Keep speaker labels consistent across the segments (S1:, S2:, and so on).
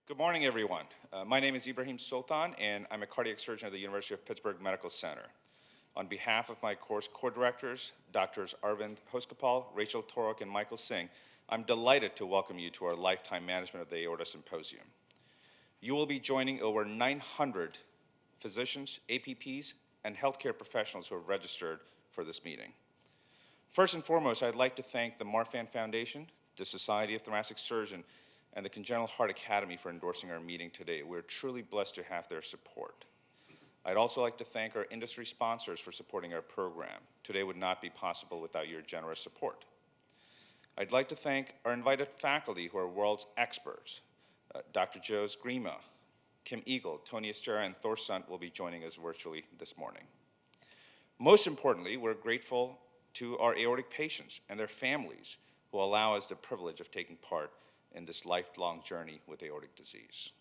S1: Good morning, everyone. My name is Ibrahim Sultan, and I'm a cardiac surgeon at the University of Pittsburgh Medical Center. On behalf of my course co-directors, Doctors Arvind Hoskoppal, Rachel Torok, and Michael Singh, I'm delighted to welcome you to our Lifetime Management of the Aorta Symposium. You will be joining over 900 physicians, APPs, and healthcare professionals who have registered for this meeting. First and foremost, I'd like to thank the Marfan Foundation, the Society of Thoracic Surgeons, and the Congenital Heart Academy for endorsing our meeting today. We're truly blessed to have their support. I'd also like to thank our industry sponsors for supporting our program. Today would not be possible without your generous support. I'd like to thank our invited faculty who are world's experts. Dr. Joes Grima, Kim Eagle, Tony Estera, and Thor Sunt will be joining us virtually this morning. Most importantly, we're grateful to our aortic patients and their families who allow us the privilege of taking part in this lifelong journey with aortic disease.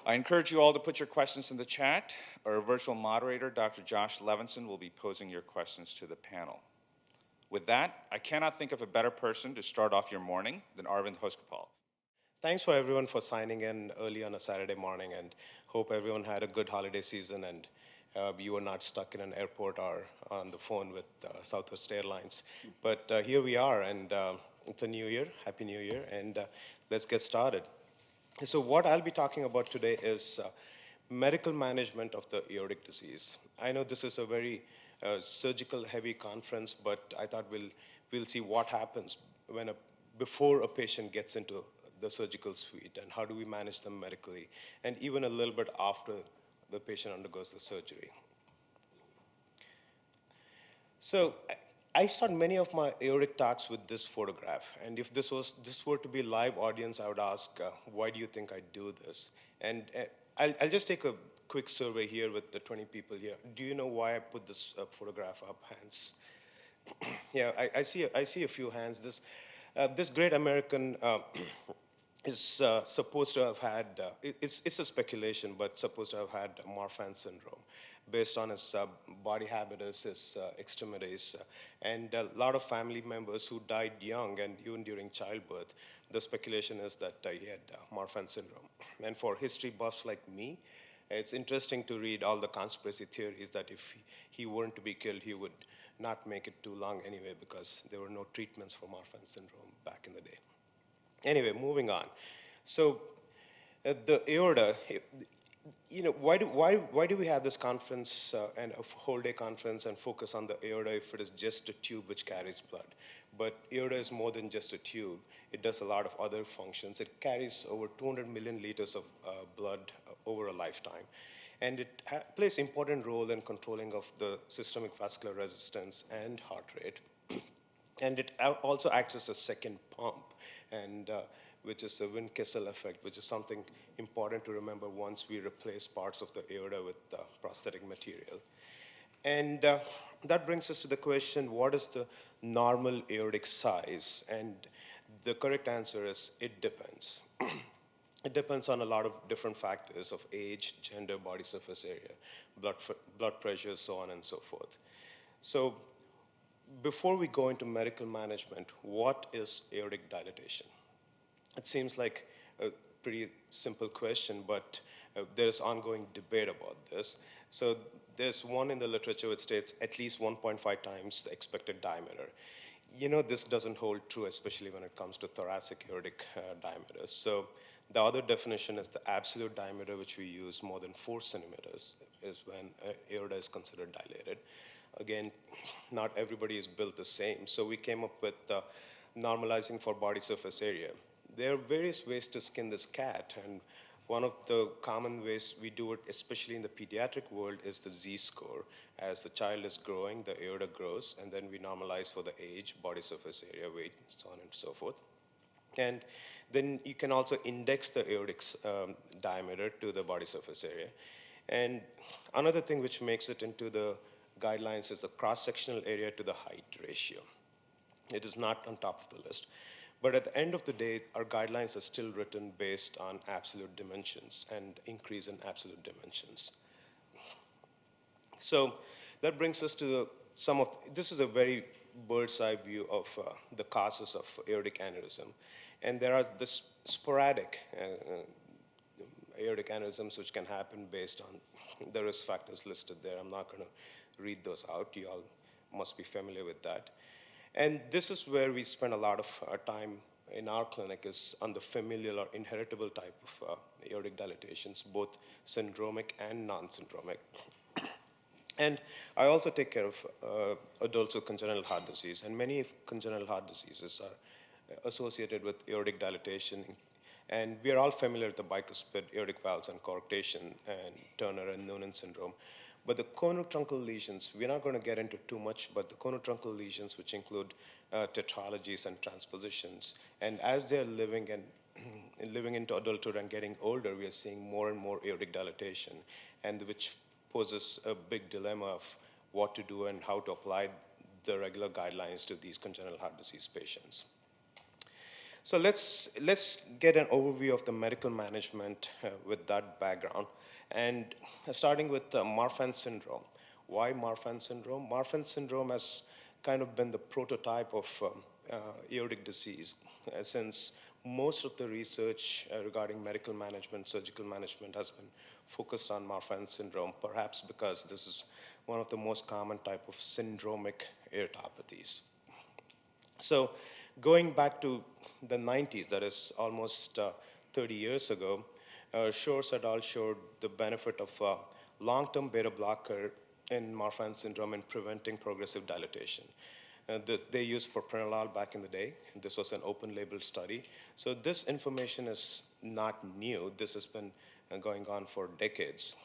S1: I encourage you all to put your questions in the chat. Our virtual moderator, Dr. Josh Levinson, will be posing your questions to the panel. With that, I cannot think of a better person to start off your morning than Arvind Hoskoppal.
S2: Thanks for everyone for signing in early on a Saturday morning, and hope everyone had a good holiday season and you were not stuck in an airport or on the phone with Southwest Airlines. But here we are, and it's a new year. Happy New Year, and let's get started. So what I'll be talking about today is medical management of the aortic disease. I know this is a very surgical-heavy conference, but I thought we'll see what happens before a patient gets into the surgical suite, and how do we manage them medically, and even a little bit after the patient undergoes the surgery. So I start many of my aortic talks with this photograph, and if this were to be live audience, I would ask, why do you think I do this? And I'll just take a quick survey here with the 20 people here. Do you know why I put this photograph up? Hands. Yeah, I see a few hands. This great American is supposed to have had, it's a speculation, but supposed to have had Marfan syndrome based on his body habitus, his extremities, and a lot of family members who died young and even during childbirth. The speculation is that he had Marfan syndrome. And for history buffs like me, it's interesting to read all the conspiracy theories that if he weren't to be killed, he would not make it too long anyway, because there were no treatments for Marfan syndrome back in the day. Anyway, moving on. So the aorta, why do we have this conference and a whole day conference and focus on the aorta if it is just a tube which carries blood? But aorta is more than just a tube. It does a lot of other functions. It carries over 200 million liters of blood over a lifetime. And it plays an important role in controlling of the systemic vascular resistance and heart rate. And it also acts as a second pump, and which is the Wind-Kessel effect, which is something important to remember once we replace parts of the aorta with prosthetic material. And that brings us to the question, what is the normal aortic size? And the correct answer is, it depends. It depends on a lot of different factors of age, gender, body surface area, blood pressure, so on and so forth. So before we go into medical management, what is aortic dilatation? It seems like a pretty simple question, but there's ongoing debate about this. So there's one in the literature which states at least 1.5 times the expected diameter. This doesn't hold true, especially when it comes to thoracic aortic diameters. So the other definition is the absolute diameter, which we use more than 4 centimeters, is when aorta is considered dilated. Again, not everybody is built the same, so we came up with normalizing for body surface area. There are various ways to skin this cat, and one of the common ways we do it, especially in the pediatric world, is the Z-score. As the child is growing, the aorta grows, and then we normalize for the age, body surface area, weight, so on and so forth. And then you can also index the aortic diameter to the body surface area. And another thing which makes it into the guidelines is the cross-sectional area to the height ratio. It is not on top of the list. But at the end of the day, our guidelines are still written based on absolute dimensions and increase in absolute dimensions. So that brings us to this is a very bird's eye view of the causes of aortic aneurysm. And there are the sporadic aortic aneurysms which can happen based on the risk factors listed there. I'm not going to read those out. You all must be familiar with that. And this is where we spend a lot of our time in our clinic is on the familial or inheritable type of aortic dilatations, both syndromic and non-syndromic. And I also take care of adults with congenital heart disease, and many congenital heart diseases are associated with aortic dilatation. And we are all familiar with the bicuspid aortic valves and coarctation and Turner and Noonan syndrome. But the conotruncal lesions, we're not going to get into too much, but the conotruncal lesions, which include tetralogies and transpositions, and as they're living and living into adulthood and getting older, we are seeing more and more aortic dilatation, and which poses a big dilemma of what to do and how to apply the regular guidelines to these congenital heart disease patients. So let's get an overview of the medical management with that background. And starting with Marfan syndrome. Why Marfan syndrome? Marfan syndrome has kind of been the prototype of aortic disease since most of the research regarding medical management, surgical management has been focused on Marfan syndrome, perhaps because this is one of the most common type of syndromic aortopathies. So going back to the 90s, that is almost 30 years ago, Shores et al. Showed the benefit of long-term beta blocker in Marfan syndrome in preventing progressive dilatation. They used propranolol back in the day. This was an open-label study. So this information is not new. This has been going on for decades.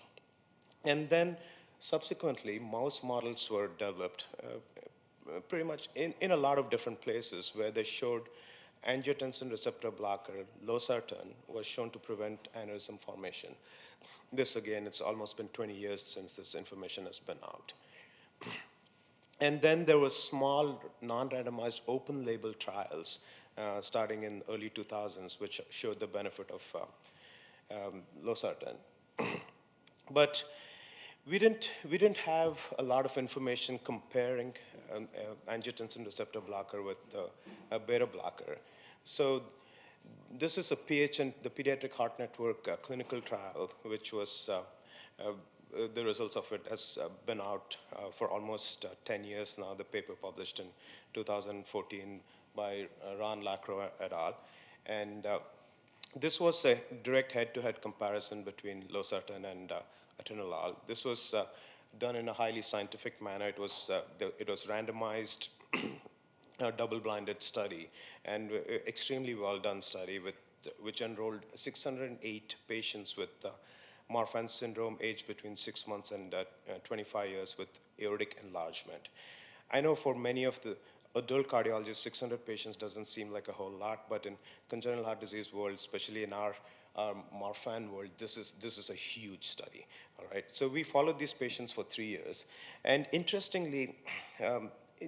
S2: And then subsequently, mouse models were developed pretty much in a lot of different places where they showed angiotensin receptor blocker, losartan, was shown to prevent aneurysm formation. This, again, it's almost been 20 years since this information has been out. And then there was small, non-randomized, open-label trials starting in early 2000s, which showed the benefit of losartan. But we didn't have a lot of information comparing angiotensin receptor blocker with a beta blocker. So this is a PHN, the Pediatric Heart Network clinical trial, which was, the results of it has been out for almost 10 years now. The paper published in 2014 by Ron Lacroix et al. And this was a direct head-to-head comparison between losartan and atenolol. This was done in a highly scientific manner. It was randomized, a double-blinded study, and extremely well-done study which enrolled 608 patients with Marfan syndrome aged between 6 months and 25 years with aortic enlargement. I know for many of the adult cardiologists, 600 patients doesn't seem like a whole lot, but in congenital heart disease world, especially in our Marfan world, this is a huge study, all right? So we followed these patients for 3 years, and interestingly,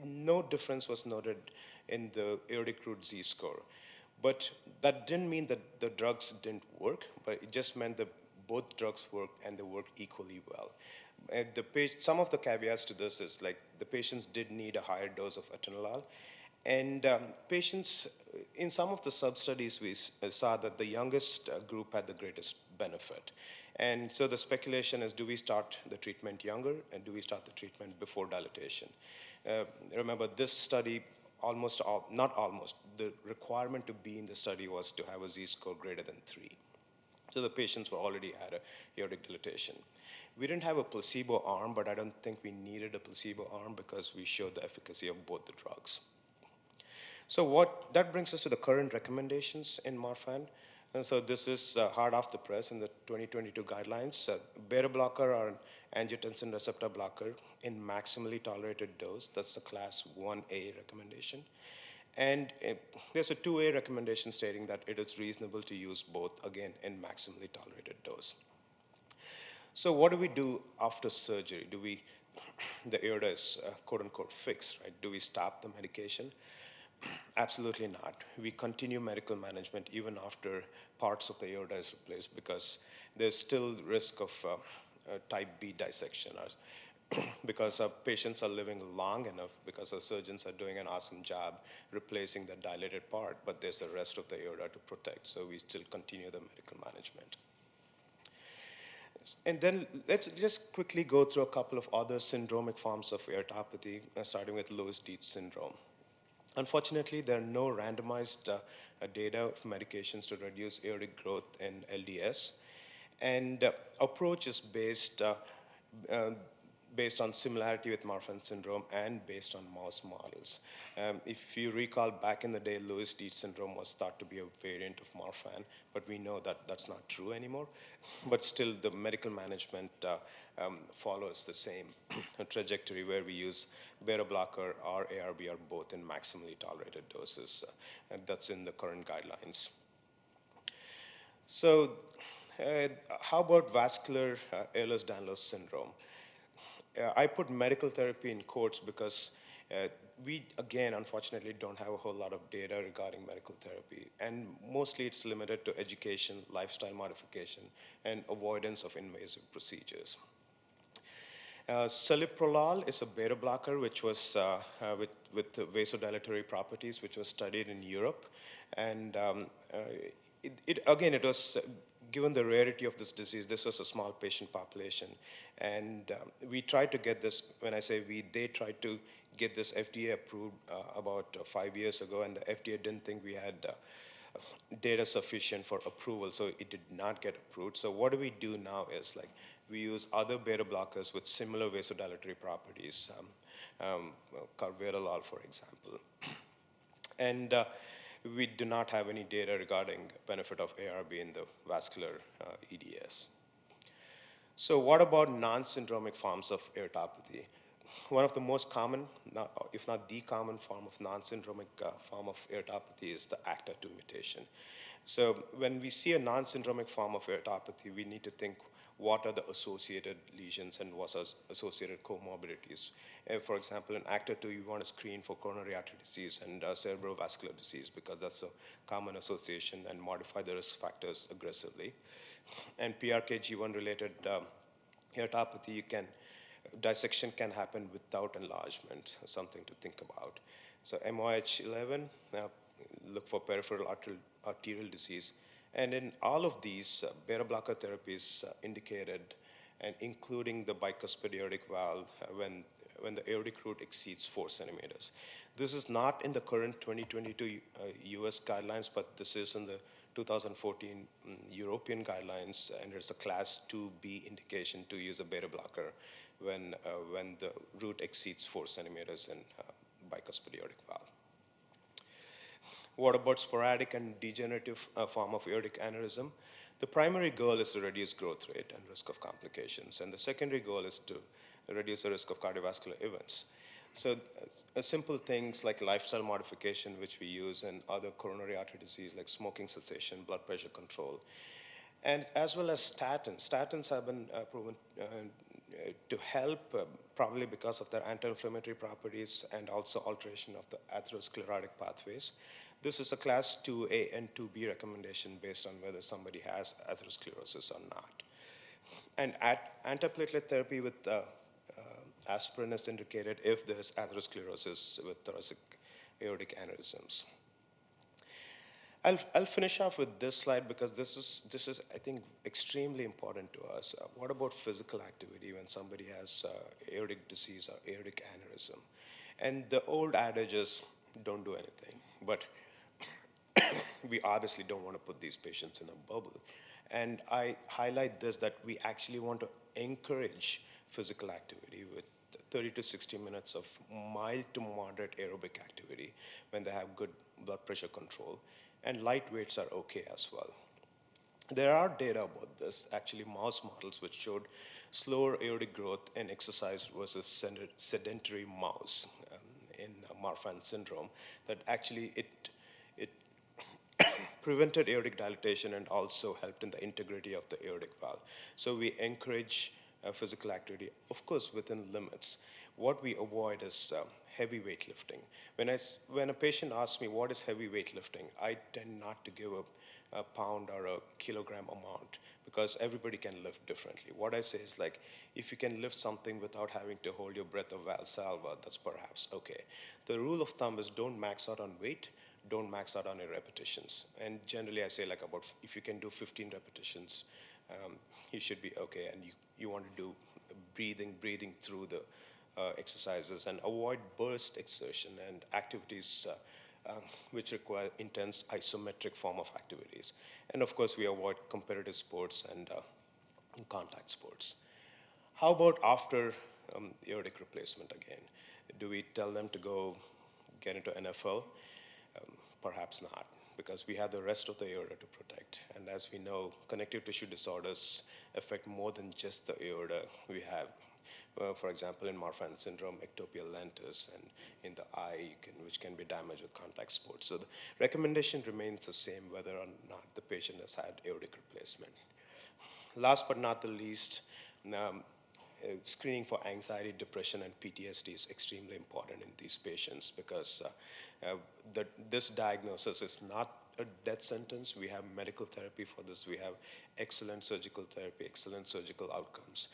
S2: no difference was noted in the aortic root Z-score. But that didn't mean that the drugs didn't work, but it just meant that both drugs worked and they worked equally well. Some of the caveats to this is like the patients did need a higher dose of atenolol, and patients, in some of the sub-studies, we saw that the youngest group had the greatest benefit. And so the speculation is, do we start the treatment younger, and do we start the treatment before dilatation? Remember, this study, the requirement to be in the study was to have a Z-score greater than 3. So the patients were already had a aortic dilatation. We didn't have a placebo arm, but I don't think we needed a placebo arm because we showed the efficacy of both the drugs. So that brings us to the current recommendations in Marfan. And so this is hard off the press in the 2022 guidelines. Beta blocker or angiotensin receptor blocker in maximally tolerated dose. That's the class 1A recommendation. And there's a 2A recommendation stating that it is reasonable to use both, again, in maximally tolerated dose. So what do we do after surgery? The aorta is quote unquote fixed, right? Do we stop the medication? Absolutely not. We continue medical management even after parts of the aorta is replaced because there's still risk of type B dissection. because our patients are living long enough, because our surgeons are doing an awesome job replacing the dilated part, but there's the rest of the aorta to protect, so we still continue the medical management. And then let's just quickly go through a couple of other syndromic forms of aortopathy, starting with Lewis-Dietz syndrome. Unfortunately, there are no randomized data of medications to reduce aortic growth in LDS, and approach is uh, based on similarity with Marfan syndrome and based on mouse models. If you recall, back in the day, Lewis-Dietz syndrome was thought to be a variant of Marfan, but we know that that's not true anymore. But still, the medical management follows the same trajectory where we use beta blocker or ARB or both in maximally tolerated doses. And that's in the current guidelines. So, how about vascular Ehlers-Danlos syndrome? I put medical therapy in quotes because we, again, unfortunately, don't have a whole lot of data regarding medical therapy. And mostly it's limited to education, lifestyle modification, and avoidance of invasive procedures. Celiprolol is a beta blocker which was with vasodilatory properties, which was studied in Europe. And again, it was given the rarity of this disease, this was a small patient population. And we tried to get this, when I say we, they tried to get this FDA approved about 5 years ago, and the FDA didn't think we had data sufficient for approval, so it did not get approved. So what do we do now is we use other beta blockers with similar vasodilatory properties, carvedilol, for example. And we do not have any data regarding benefit of ARB in the vascular EDS. So what about non-syndromic forms of aortopathy? One of the most common, if not the common form of non-syndromic form of aortopathy is the ACTA2 mutation. So when we see a non-syndromic form of aortopathy, we need to think what are the associated lesions and what are associated comorbidities. For example, in ACTA2, you want to screen for coronary artery disease and cerebrovascular disease because that's a common association, and modify the risk factors aggressively. And PRKG1 related aortopathy, dissection can happen without enlargement, something to think about. So MOH11, look for peripheral arterial disease. And in all of these, beta blocker therapy is indicated, and including the bicuspid aortic valve when the aortic root exceeds 4 centimeters. This is not in the current 2022 US guidelines, but this is in the 2014 European guidelines, and it's a class 2B indication to use a beta blocker when the root exceeds 4 centimeters in bicuspid aortic valve. What about sporadic and degenerative form of aortic aneurysm? The primary goal is to reduce growth rate and risk of complications, and the secondary goal is to reduce the risk of cardiovascular events. So simple things like lifestyle modification, which we use in other coronary artery disease like smoking cessation, blood pressure control, and as well as statins. Statins have been proven to help, probably because of their anti-inflammatory properties and also alteration of the atherosclerotic pathways. This is a class 2A and 2B recommendation based on whether somebody has atherosclerosis or not. And antiplatelet therapy with aspirin is indicated if there's atherosclerosis with thoracic aortic aneurysms. I'll finish off with this slide because this is I think extremely important to us. What about physical activity when somebody has aortic disease or aortic aneurysm? And the old adage is don't do anything, but we obviously don't want to put these patients in a bubble. And I highlight this that we actually want to encourage physical activity with 30 to 60 minutes of mild to moderate aerobic activity when they have good blood pressure control. And light weights are okay as well. There are data about this, actually mouse models, which showed slower aortic growth in exercise versus sedentary mouse in Marfan syndrome, that actually it prevented aortic dilatation and also helped in the integrity of the aortic valve. So we encourage physical activity, of course, within limits. What we avoid is heavy weightlifting. When a patient asks me what is heavy weightlifting, I tend not to give a pound or a kilogram amount because everybody can lift differently. What I say is like, if you can lift something without having to hold your breath or Valsalva, that's perhaps okay. The rule of thumb is don't max out on weight, don't max out on your repetitions. And generally I say like about, if you can do 15 repetitions, you should be okay. And you want to do breathing through the exercises and avoid burst exertion and activities which require intense isometric form of activities. And of course, we avoid competitive sports and contact sports. How about after aortic replacement again? Do we tell them to go get into NFL? Perhaps not, because we have the rest of the aorta to protect. And as we know, connective tissue disorders affect more than just the aorta. We have, for example, in Marfan syndrome, ectopia lentis, and in the eye, which can be damaged with contact sports. So the recommendation remains the same whether or not the patient has had aortic replacement. Last but not the least, screening for anxiety, depression, and PTSD is extremely important in these patients because this diagnosis is not a death sentence. We have medical therapy for this. We have excellent surgical therapy, excellent surgical outcomes.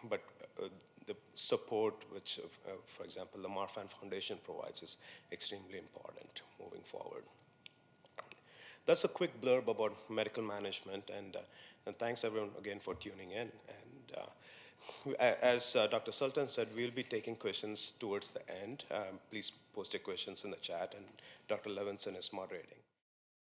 S2: But the support which, for example, the Marfan Foundation provides is extremely important moving forward. That's a quick blurb about medical management, and thanks everyone again for tuning in. And as Dr. Sultan said, we'll be taking questions towards the end. Please post your questions in the chat, and Dr. Levinson is moderating.